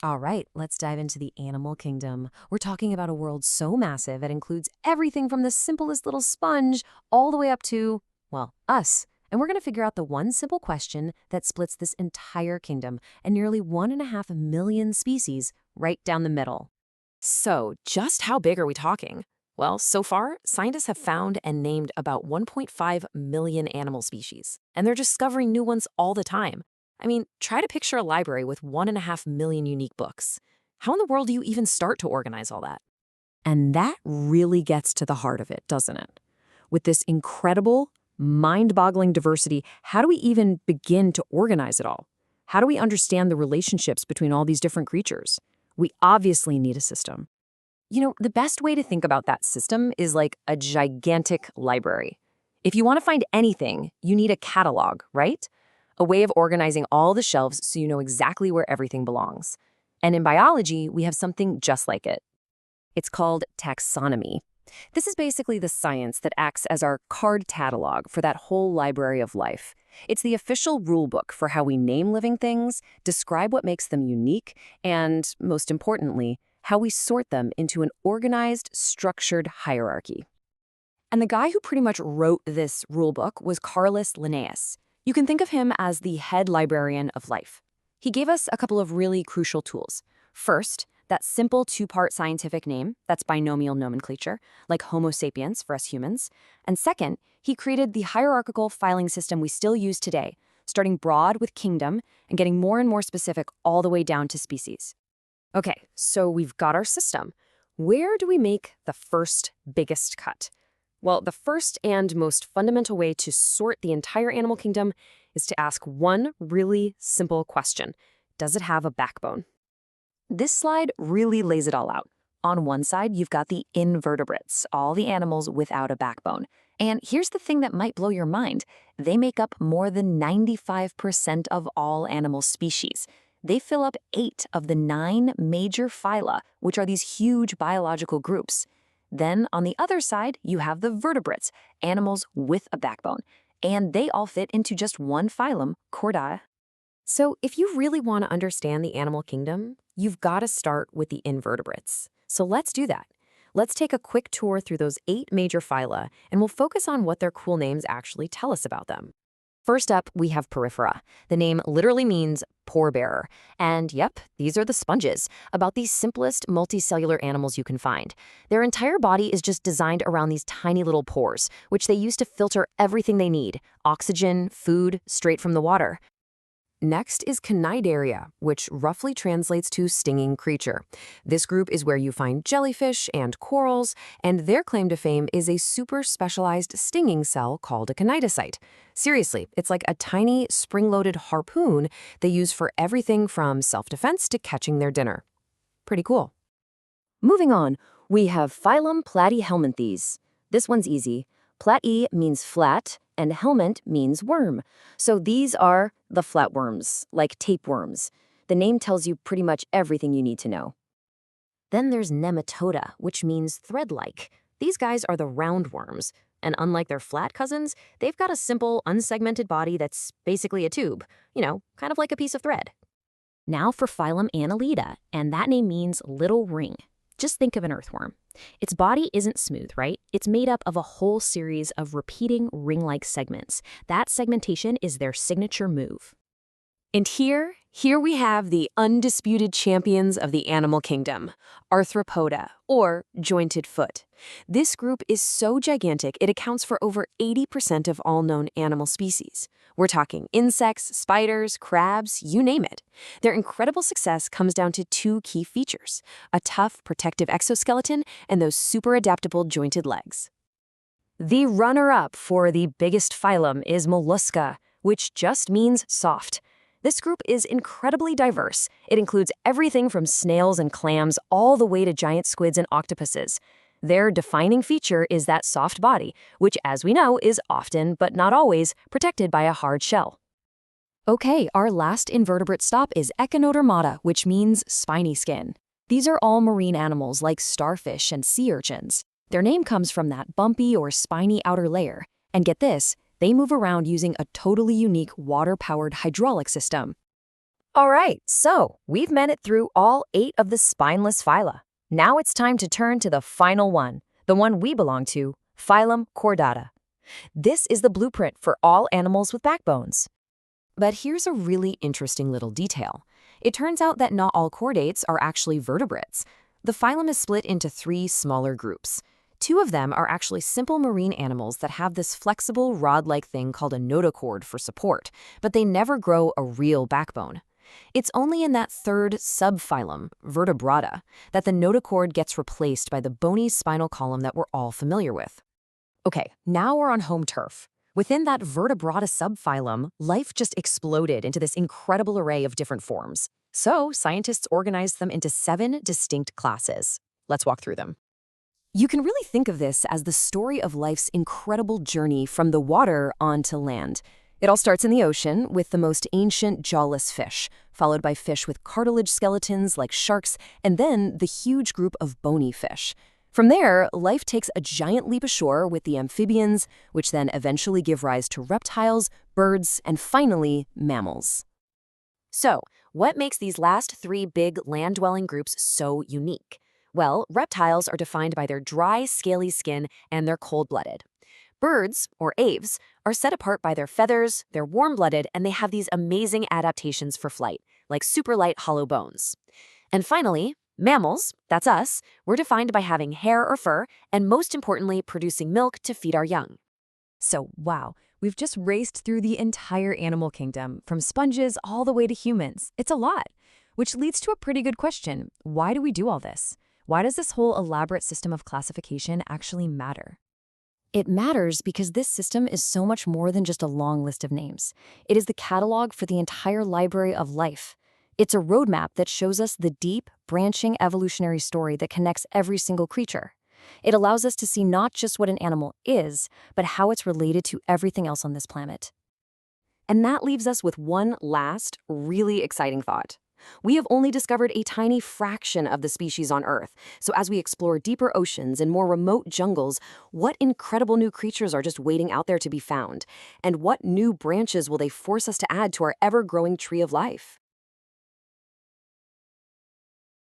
All right, let's dive into the animal kingdom. We're talking about a world so massive it includes everything from the simplest little sponge all the way up to, well, us. And we're going to figure out the one simple question that splits this entire kingdom and nearly 1.5 million species right down the middle. So, just how big are we talking? Well, so far, scientists have found and named about 1.5 million animal species, and they're discovering new ones all the time. I mean, try to picture a library with 1.5 million unique books. How in the world do you even start to organize all that? And that really gets to the heart of it, doesn't it? With this incredible, mind-boggling diversity, how do we even begin to organize it all? How do we understand the relationships between all these different creatures? We obviously need a system. The best way to think about that system is like a gigantic library. If you want to find anything, you need a catalog, right? A way of organizing all the shelves so you know exactly where everything belongs. And in biology, we have something just like it. It's called taxonomy. This is basically the science that acts as our card catalog for that whole library of life. It's the official rule book for how we name living things, describe what makes them unique, and, most importantly, how we sort them into an organized, structured hierarchy. And the guy who pretty much wrote this rule book was Carlos Linnaeus. You can think of him as the head librarian of life. He gave us a couple of really crucial tools. First, that simple two-part scientific name, that's binomial nomenclature, like Homo sapiens for us humans. And second, he created the hierarchical filing system we still use today, starting broad with kingdom and getting more and more specific all the way down to species. Okay, so we've got our system. Where do we make the first biggest cut? Well, the first and most fundamental way to sort the entire animal kingdom is to ask one really simple question. Does it have a backbone? This slide really lays it all out. On one side, you've got the invertebrates, all the animals without a backbone. And here's the thing that might blow your mind. They make up more than 95% of all animal species. They fill up 8 of the 9 major phyla, which are these huge biological groups. Then, on the other side, you have the vertebrates, animals with a backbone. And they all fit into just one phylum, Chordata. So if you really want to understand the animal kingdom, you've got to start with the invertebrates. So let's do that. Let's take a quick tour through those 8 major phyla, and we'll focus on what their cool names actually tell us about them. First up, we have Porifera. The name literally means pore bearer. And yep, these are the sponges, about the simplest multicellular animals you can find. Their entire body is just designed around these tiny little pores, which they use to filter everything they need, oxygen, food, straight from the water. Next is Cnidaria, which roughly translates to stinging creature. This group is where you find jellyfish and corals, and their claim to fame is a super specialized stinging cell called a cnidocyte. Seriously, it's like a tiny spring-loaded harpoon they use for everything from self-defense to catching their dinner. Pretty cool. Moving on, we have phylum Platyhelminthes. This one's easy. Platy means flat, and helminth means worm. So these are the flatworms, like tapeworms. The name tells you pretty much everything you need to know. Then there's Nematoda, which means thread-like. These guys are the roundworms, and unlike their flat cousins, they've got a simple, unsegmented body that's basically a tube, kind of like a piece of thread. Now for phylum Annelida, and that name means little ring. Just think of an earthworm. Its body isn't smooth, right? It's made up of a whole series of repeating ring-like segments. That segmentation is their signature move. And here we have the undisputed champions of the animal kingdom, Arthropoda, or jointed foot. This group is so gigantic it accounts for over 80% of all known animal species. We're talking insects, spiders, crabs, you name it. Their incredible success comes down to 2 key features: a tough, protective exoskeleton and those super adaptable jointed legs. The runner-up for the biggest phylum is Mollusca, which just means soft. This group is incredibly diverse. It includes everything from snails and clams all the way to giant squids and octopuses. Their defining feature is that soft body, which, as we know, is often, but not always, protected by a hard shell. Okay, our last invertebrate stop is Echinodermata, which means spiny skin. These are all marine animals like starfish and sea urchins. Their name comes from that bumpy or spiny outer layer. And get this, they move around using a totally unique water-powered hydraulic system. All right, so we've made it through all 8 of the spineless phyla. Now it's time to turn to the final one, the one we belong to, phylum Chordata. This is the blueprint for all animals with backbones. But here's a really interesting little detail. It turns out that not all chordates are actually vertebrates. The phylum is split into 3 smaller groups. 2 of them are actually simple marine animals that have this flexible rod-like thing called a notochord for support, but they never grow a real backbone. It's only in that 3rd subphylum, Vertebrata, that the notochord gets replaced by the bony spinal column that we're all familiar with. Okay, now we're on home turf. Within that Vertebrata subphylum, life just exploded into this incredible array of different forms. So scientists organized them into 7 distinct classes. Let's walk through them. You can really think of this as the story of life's incredible journey from the water onto land. It all starts in the ocean with the most ancient jawless fish, followed by fish with cartilage skeletons like sharks, and then the huge group of bony fish. From there, life takes a giant leap ashore with the amphibians, which then eventually give rise to reptiles, birds, and finally, mammals. So, what makes these last 3 big land-dwelling groups so unique? Well, reptiles are defined by their dry, scaly skin and they're cold-blooded. Birds, or aves, are set apart by their feathers, they're warm-blooded, and they have these amazing adaptations for flight, like super light hollow bones. And finally, mammals, that's us, we're defined by having hair or fur, and most importantly, producing milk to feed our young. So, wow, we've just raced through the entire animal kingdom, from sponges all the way to humans. It's a lot, which leads to a pretty good question. Why do we do all this? Why does this whole elaborate system of classification actually matter? It matters because this system is so much more than just a long list of names. It is the catalog for the entire library of life. It's a roadmap that shows us the deep, branching evolutionary story that connects every single creature. It allows us to see not just what an animal is, but how it's related to everything else on this planet. And that leaves us with one last, really exciting thought. We have only discovered a tiny fraction of the species on Earth, so as we explore deeper oceans and more remote jungles, what incredible new creatures are just waiting out there to be found? And what new branches will they force us to add to our ever-growing tree of life?